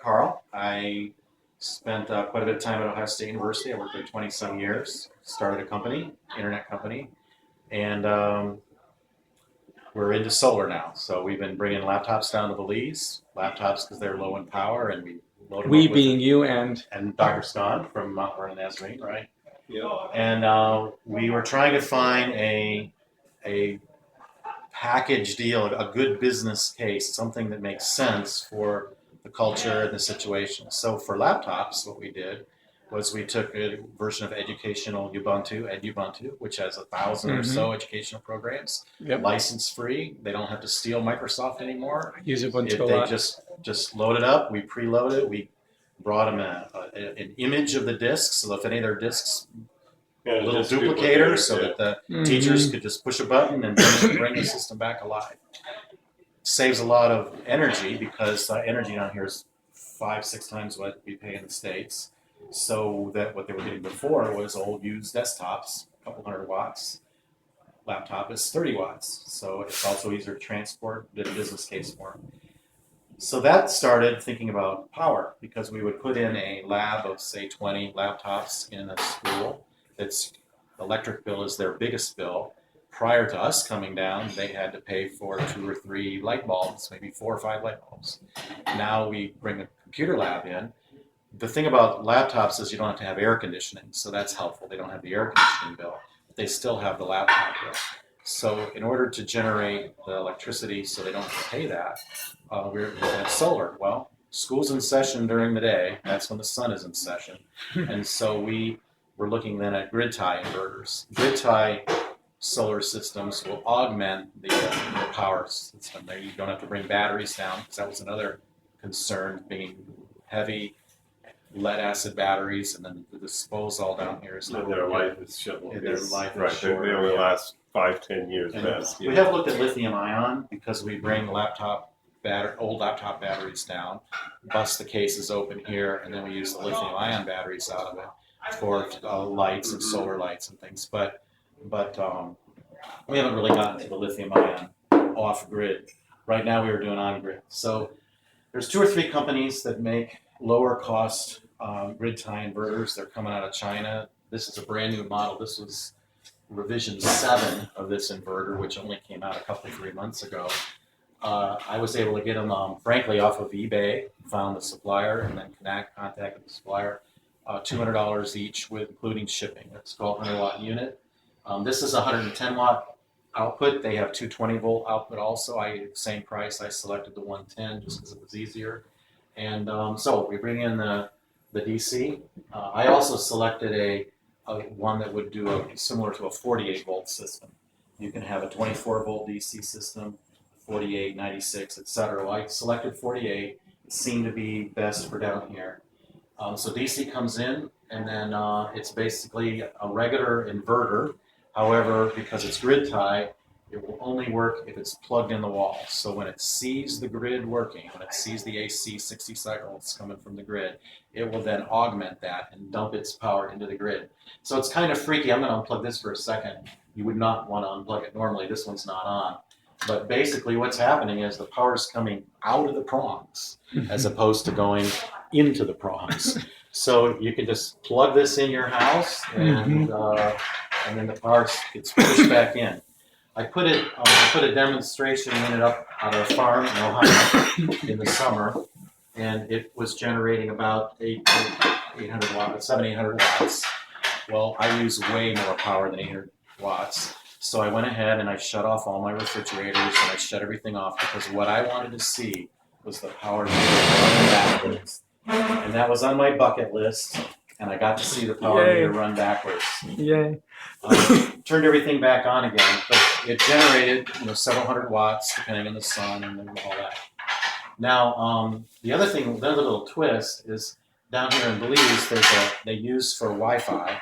Carl. I spent quite a bit of time at Ohio State University. I worked there 20-some years. Started a company, internet company, and we're into solar now. So we've been bringing laptops down to Belize, laptops because they're low in power, and we load them We up with being you and Dr. Scott from Mount Vernon Nazarene, right? Yeah. And we were trying to find a package deal, a good business case, something that makes sense for the culture and the situation. So for laptops, what we did was we took a version of educational Ubuntu, which has 1,000 or so educational programs, Yep. license free. They don't have to steal Microsoft anymore. Use Ubuntu If a they lot. just load it up, we preload it. We brought them an image of the disks, so if any of their disks, Yeah, little just duplicator, so yeah. that the teachers could just push a button and bring the system back alive. Saves a lot of energy because energy down here is 5-6 times what we pay in the States. So that what they were getting before was old used desktops, a couple hundred watts. Laptop is 30 watts, so it's also easier to transport. Did a business case for them. So that started thinking about power because we would put in a lab of say 20 laptops in a school. Its electric bill is their biggest bill. Prior to us coming down, they had to pay for 2 or 3 light bulbs, maybe 4 or 5 light bulbs. Now we bring a computer lab in. The thing about laptops is you don't have to have air conditioning, so that's helpful. They don't have the air conditioning bill, but they still have the laptop bill. So in order to generate the electricity so they don't have to pay that, we're looking at solar. Well, school's in session during the day. That's when the sun is in session. And so we're looking then at grid tie inverters. Grid tie solar systems will augment the power system. There you don't have to bring batteries down because that was another concern, being heavy lead acid batteries, and then the disposal down here is not Their really life is short. Their life is right. short, They only yeah. last 5-10 years And best. we have looked at lithium ion because we bring old laptop batteries down, bust the cases open here, and then we use the lithium ion batteries out of it for lights and solar lights and things. But we haven't really gotten to the lithium ion off grid. Right now we were doing on grid. So there's 2 or 3 companies that make lower cost grid tie inverters. They're coming out of China. This is a brand new model. This was revision 7 of this inverter, which only came out 3 months ago. I was able to get them, frankly, off of eBay, found the supplier, and then contacted the supplier. $200 each, with including shipping. It's called 100-watt unit. This is a 110-watt output. They have 220-volt output also. Same price. I selected the 110 just because it was easier. And so we bring in the DC. I also selected a one that would do similar to a 48-volt system. You can have a 24-volt DC system, 48, 96, etc. Well, I selected 48. It seemed to be best for down here. So DC comes in, and then it's basically a regular inverter. However, because it's grid tie, it will only work if it's plugged in the wall. So when it sees the grid working, when it sees the AC 60 cycles coming from the grid, it will then augment that and dump its power into the grid. So it's kind of freaky. I'm going to unplug this for a second. You would not want to unplug it normally. This one's not on. But basically what's happening is the power is coming out of the prongs as opposed to going into the prongs. So you can just plug this in your house and then the power gets pushed back in. I put a demonstration unit up at our farm in Ohio in the summer, and it was generating about 800 watts, 700-800 watts. Well, I use way more power than 800 watts. So I went ahead and I shut off all my refrigerators and I shut everything off because what I wanted to see was the power running backwards. And that was on my bucket list, and I got to see the power meter run backwards. Yay. Turned everything back on again, but it generated several hundred watts depending on the sun and all that. Now, the other little twist is down here in Belize, they use for Wi-Fi,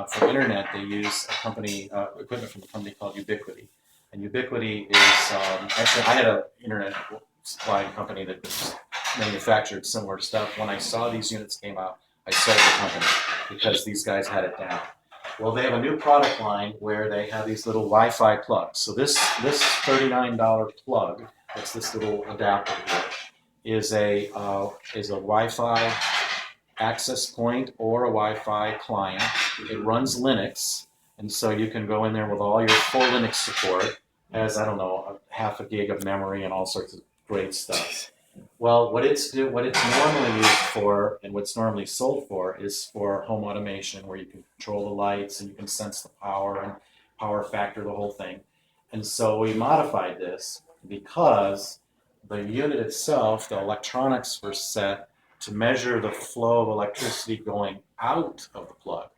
for internet, they use equipment from a company called Ubiquity. And Ubiquity is, actually I had an internet supplying company that manufactured similar stuff. When I saw these units came out, I sold the company because these guys had it down. Well, they have a new product line where they have these little Wi-Fi plugs. So this $39 plug, that's this little adapter here, is a Wi-Fi access point or a Wi-Fi client. It runs Linux, and so you can go in there with all your full Linux support. Has, I don't know, a half a gig of memory and all sorts of great stuff. Well, what it's normally used for, and what's normally sold for, is for home automation, where you can control the lights and you can sense the power and power factor, the whole thing. And so we modified this because the unit itself, the electronics were set to measure the flow of electricity going out of the plug.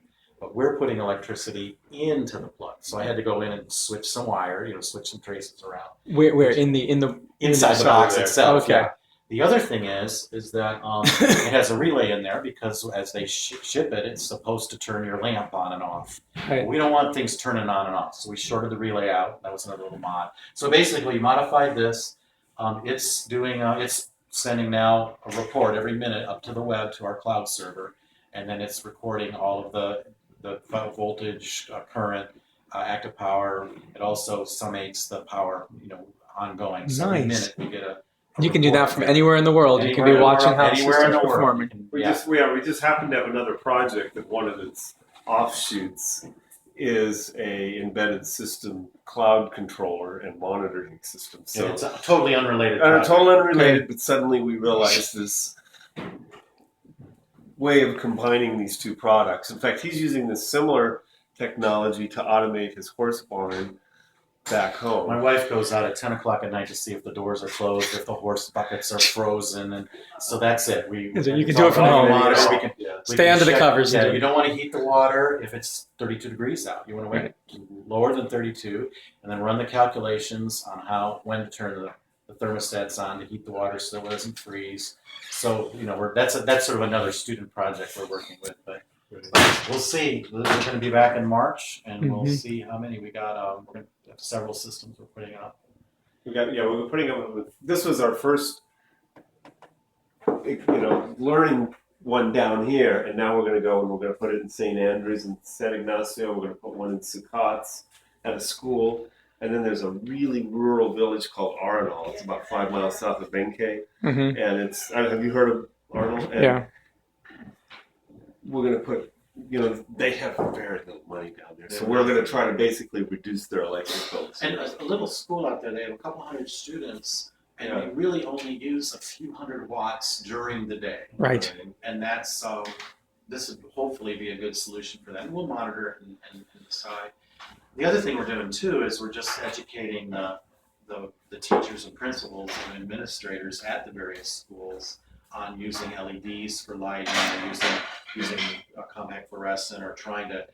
But we're putting electricity into the plug. So I had to go in and switch some wire, switch some traces around. Where in the Inside the box itself. Okay. Yeah. The other thing is that it has a relay in there because as they ship it, it's supposed to turn your lamp on and off. Right. We don't want things turning on and off, so we shorted the relay out. That was another little mod. So basically, we modified this. It's sending now a report every minute up to the web to our cloud server, and then it's recording all of the voltage, current, active power. It also summates the power, ongoing. So every minute we get a. You can do that from anywhere in the world. You can be watching how the system's performing. We just happen to have another project that one of its offshoots is a embedded system cloud controller and monitoring system. So it's a totally unrelated. Totally unrelated, but suddenly we realized this way of combining these two products. In fact, he's using this similar technology to automate his horse barn back home. My wife goes out at 10 o'clock at night to see if the doors are closed, if the horse buckets are frozen, and so that's it. You can do it from home. Stay under the covers. Yeah, you don't want to heat the water if it's 32 degrees out. You want to wait lower than 32, and then run the calculations on when to turn the thermostats on to heat the water so it doesn't freeze. So that's sort of another student project we're working with, but. We'll see. We're going to be back in March, and we'll see how many we got. We're going to have several systems we're putting up. We're putting up. This was our first, learning one down here, and now we're going to go and we're going to put it in St. Andrews and San Ignacio. We're going to put one in Secaucus at a school, and then there's a really rural village called Arnold. It's about 5 miles south of Benkei, and it's. Have you heard of Arnold? Yeah. We're going to put, they have very little money down there. So we're going to try to basically reduce their electric bills. And a little school out there, they have a couple hundred students, and they really only use a few hundred watts during the day. Right. And that's, this would hopefully be a good solution for them. We'll monitor it and decide. The other thing we're doing too is we're just educating the teachers and principals and administrators at the various schools on using LEDs for lighting, or using compact fluorescent, or trying to.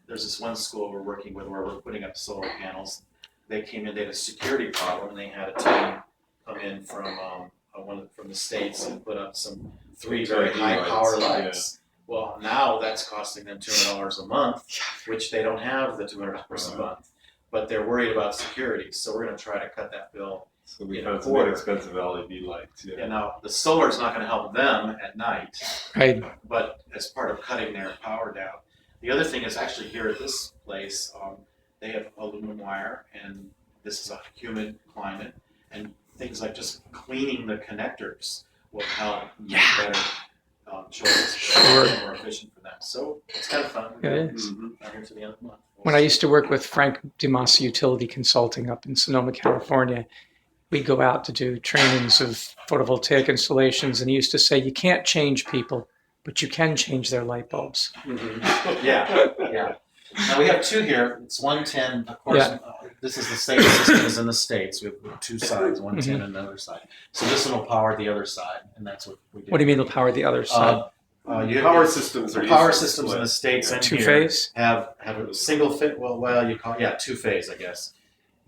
There's this one school we're working with where we're putting up solar panels. They came in, they had a security problem, and they had a team come in from the States and put up some 3 very high power lights. Yeah. Well, now that's costing them $200 a month, which they don't have the $200 a month, but they're worried about security. So we're going to try to cut that bill. So we found some inexpensive LED lights. Yeah. And now the solar is not going to help them at night, right? But as part of cutting their power down. The other thing is actually here at this place, they have aluminum wire, and this is a humid climate, and things like just cleaning the connectors will help make better choices, more efficient for them. So it's kind of fun. It is. Here to the end of the month. When I used to work with Frank DeMassa Utility Consulting up in Sonoma, California, we'd go out to do trainings of photovoltaic installations, and he used to say, you can't change people, but you can change their light bulbs. Yeah. Now we have two here. It's 110. Of course, this is the same system as in the States. We have two sides, 110 and the other side. So this one will power the other side, and that's what we do. What do you mean it'll power the other side? Power systems in the States and two-phase have a single fit. Well, you call two-phase, I guess.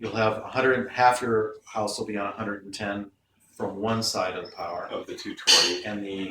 You'll have half your house will be on 110 from one side of the power of the 220, and the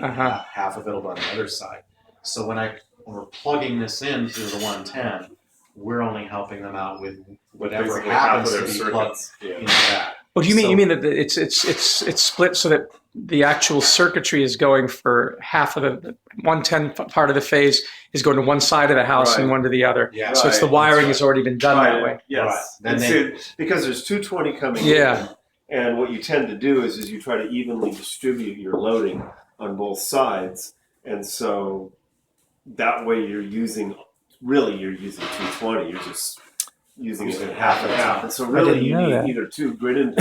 half of it will be on the other side. So when we're plugging this in through the 110, we're only helping them out with whatever happens to be plugged into that. What do you mean? You mean that it's split so that the actual circuitry is going for half of the 110 part of the phase is going to one side of the house and one to the other. Yeah. So it's the wiring has already been done that way. Yes. Right. Because there's 220 coming in. And what you tend to do is you try to evenly distribute your loading on both sides. And so that way you're using 220. You're just using it in half and half. And so really you need either two grid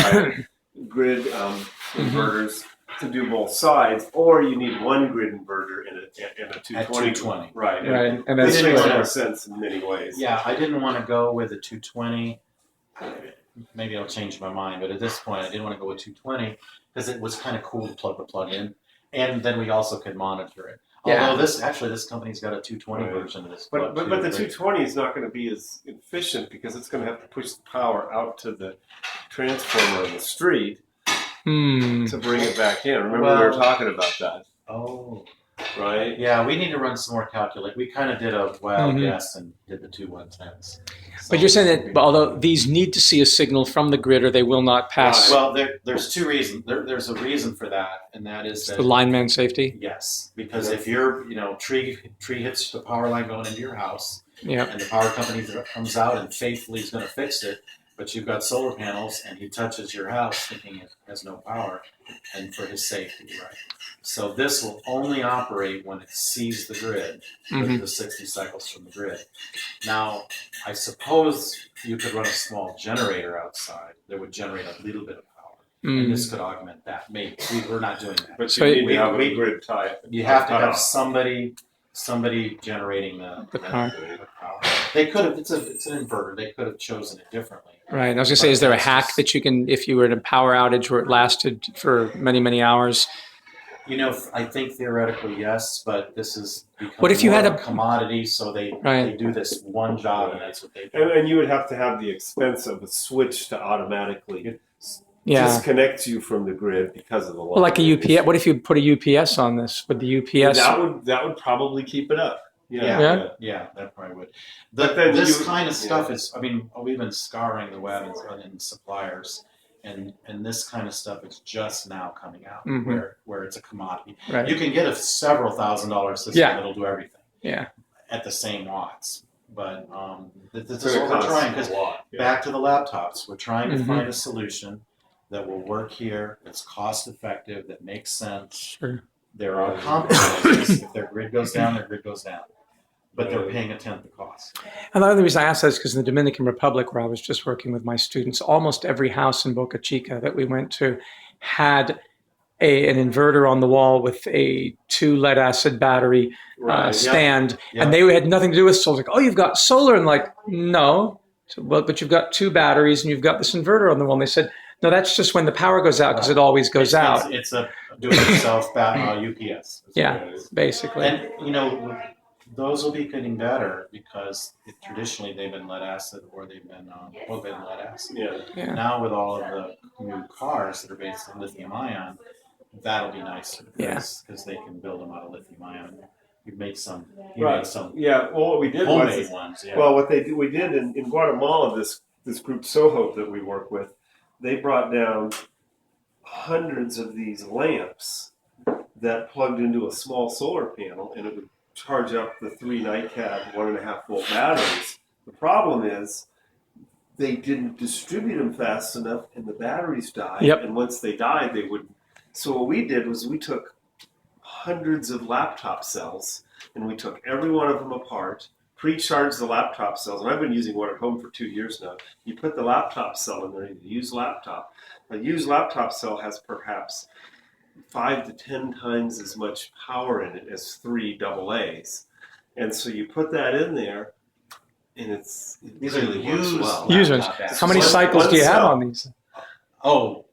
inverters to do both sides, or you need one grid inverter in a 220. At 220. Right. And this that's makes right. more sense in many ways. Yeah, I didn't want to go with a 220. Maybe I'll change my mind, but at this point, I didn't want to go with 220 because it was kind of cool to plug the plug in, and then we also could monitor it. Yeah. Although this company's got a 220 version of this. But the 220 is not going to be as efficient because it's going to have to push the power out to the transformer on the street to bring it back in. Remember we were talking about that. Oh. Right? Yeah, we need to run some more calculate. We kind of did a wild guess and did the 2 110s. But you're saying that although these need to see a signal from the grid or they will not pass. Well, there's 2 reasons. There's a reason for that, and that is that the lineman safety. Yes, because if your tree hits the power line going into your house, Yeah. and the power company comes out and faithfully is going to fix it, but you've got solar panels and he touches your house thinking it has no power, and for his safety, right? So this will only operate when it sees the grid, with the 60 cycles from the grid. Now, I suppose you could run a small generator outside that would generate a little bit of power, and this could augment that. Maybe we're not doing that. But you need to have a grid tie. You have to have somebody generating the power. They could have. It's an inverter. They could have chosen it differently. Right. I was going to say, is there a hack that you can, if you were in a power outage where it lasted for many, many hours? I think theoretically yes, but this is becoming What if you had a commodity, so they do this one job, and that's what they do. And you would have to have the expense of a switch to automatically disconnect you from the grid because of the line. Well, like a UPS. What if you put a UPS on this? Would the UPS? That would probably keep it up. Yeah, that probably would. This kind of stuff is. I mean, we've been scouring the web and suppliers. And this kind of stuff is just now coming out, where it's a commodity. Right. You can get a several $1,000 system that'll do everything. Yeah. At the same watts, but this is what we're trying. Because back to the laptops, we're trying to find a solution that will work here, that's cost effective, that makes sense. Sure. There are compromises. If their grid goes down, their grid goes down. But they're paying a tenth the cost. And the other reason I asked that is because in the Dominican Republic, where I was just working with my students, almost every house in Boca Chica that we went to had an inverter on the wall with a 2 lead acid battery stand. Yep. And they had nothing to do with solar. Like, oh, you've got solar. And like, no. So, but you've got 2 batteries and you've got this inverter on the wall. And they said, no, that's just when the power goes out because it always goes out. It's a do-it-yourself UPS. Basically. And, those will be getting better because traditionally they've been lead acid or they've been lead acid. Yeah. Now with all of the new cars that are based on lithium ion, that'll be nicer because they can build them out of lithium ion. You made some. Yeah. Well, what we did homemade ones. Yeah. Well, we did in Guatemala, this group Soho that we work with, they brought down hundreds of these lamps that plugged into a small solar panel, and it would charge up the 3 NiCad 1.5 volt batteries. The problem is they didn't distribute them fast enough, and the batteries died. Yep. And once they died, they wouldn't. So what we did was we took hundreds of laptop cells, and we took every one of them apart, pre-charged the laptop cells, and I've been using one at home for 2 years now. You put the laptop cell in there, a used laptop. A used laptop cell has perhaps 5 to 10 times as much power in it as 3 AA's. And so you put that in there, and these are the used ones. How many cycles do you have on these? Oh,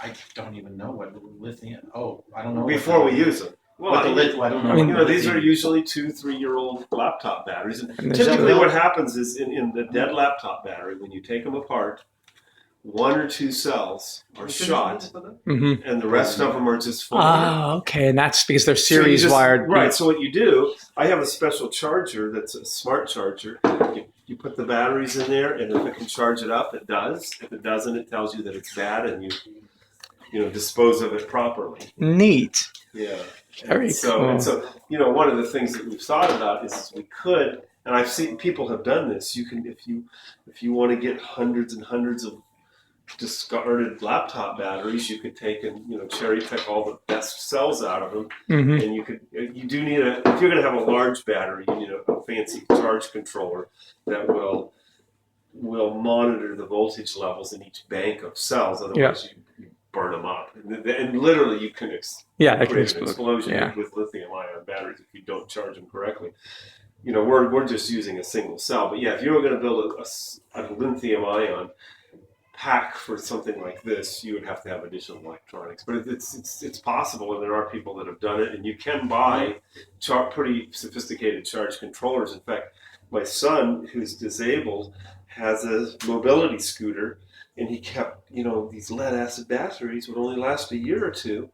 I don't even know what lithium. Oh, I don't know. Before we use them. Well, I don't know. These are usually 2-3-year-old laptop batteries. And typically what happens is in the dead laptop battery, when you take them apart, 1 or 2 cells are shot, and the rest of them are just full. Okay, and that's because they're series wired. Right. So what you do, I have a special charger that's a smart charger. You put the batteries in there, and if it can charge it up, it does. If it doesn't, it tells you that it's bad, and you dispose of it properly. Neat. Yeah. Very cool. And so, one of the things that we've thought about is we could, and I've seen people have done this. You can, if you want to get hundreds and hundreds of discarded laptop batteries you could take and cherry pick all the best cells out of them, Mm-hmm. and you do need if you're going to have a large battery, you need a fancy charge controller that will monitor the voltage levels in each bank of cells. Otherwise, you burn them up, and literally you can Yeah, that can create an explode. explosion Yeah. with lithium-ion batteries if you don't charge them correctly. We're just using a single cell, but yeah, if you were going to build a lithium-ion pack for something like this, you would have to have additional electronics. But it's possible, and there are people that have done it, and you can buy pretty sophisticated charge controllers. In fact, my son, who's disabled, has a mobility scooter, and he kept, these lead acid batteries would only last a year or two,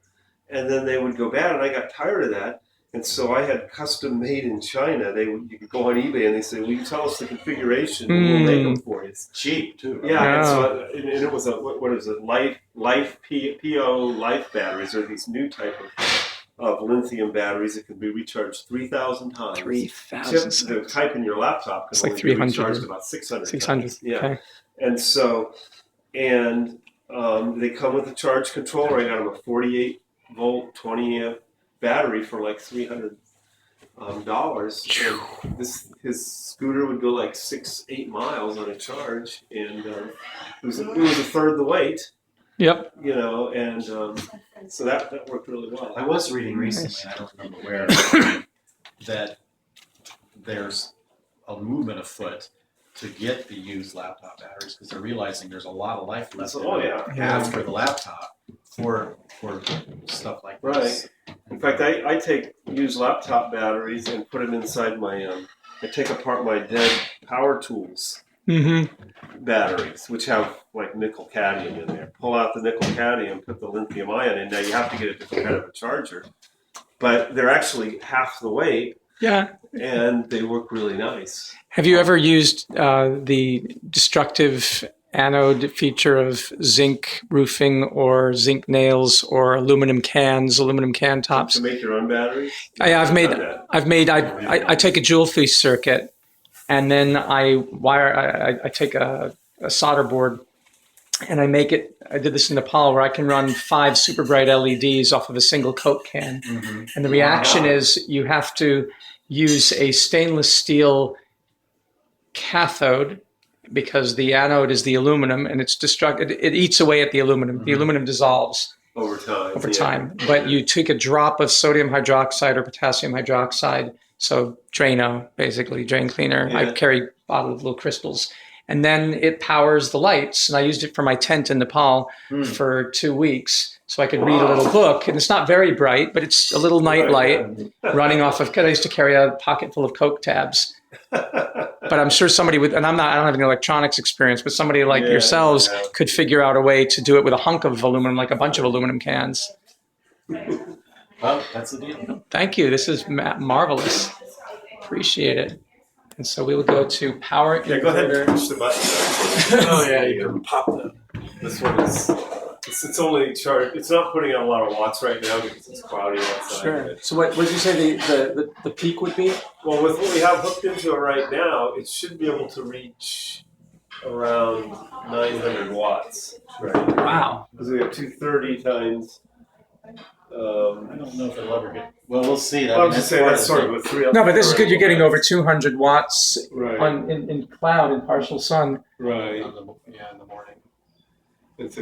and then they would go bad, and I got tired of that. And so I had custom made in China. You could go on eBay and they say, "Well, you tell us the configuration, and we'll make them for you." It's cheap too. Right? yeah, and Oh. so it was what is it? Life PO Life batteries are these new type of lithium batteries that can be recharged 3,000 times. 3,000. The type in your laptop can It's like only be 300. recharged about 600 600. times. Yeah, Okay. and so they come with a charge controller. I got them a 48-volt, 20-amp battery for like $300. And his scooter would go like 6-8 miles on a charge, and it was a third the weight. Yep. And so that worked really well. I was reading recently, and I don't remember where, that there's a movement afoot to get the used laptop batteries because they're realizing there's a lot of life left after the laptop for stuff like this. Right. In fact, I take used laptop batteries and put them inside my. I take apart my dead power tools batteries, which have like nickel cadmium in there. Pull out the nickel cadmium, put the lithium ion in. Now you have to get a different kind of a charger, but they're actually half the weight. Yeah. And they work really nice. Have you ever used the destructive anode feature of zinc roofing or zinc nails or aluminum can tops? To make your own batteries? I take a joule-free circuit, and then I take a solder board, and I make it. I did this in Nepal, where I can run 5 super bright LEDs off of a single Coke can, and the reaction is you have to use a stainless steel cathode because the anode is the aluminum, and it's destructive. It eats away at the aluminum. The aluminum dissolves over time. But you take a drop of sodium hydroxide or potassium hydroxide, so Drano, basically drain cleaner. I carry a bottle of little crystals, and then it powers the lights. And I used it for my tent in Nepal for 2 weeks. So I could read a little book, and it's not very bright, but it's a little night light running off of. I used to carry a pocket full of Coke tabs, but I'm sure somebody would. And I don't have any electronics experience, but somebody like yourselves could figure out a way to do it with a hunk of aluminum, like a bunch of aluminum cans. Well, that's the deal. Thank you. This is marvelous. Appreciate it. And so we will go to power inverter. Yeah, go ahead and push the button. Oh yeah, you can pop them. This one is. It's only charged. It's not putting out a lot of watts right now because it's cloudy outside. Sure. So what did you say the peak would be? Well, with what we have hooked into it right now, it should be able to reach around 900 watts. Right. Wow. Because we have 230 times. I don't know if it'll ever get. Well, we'll see. I'm just saying that's sort of a 3. No, but this is good. You're getting over 200 watts right. in cloud in partial sun. Right. In the morning. It's a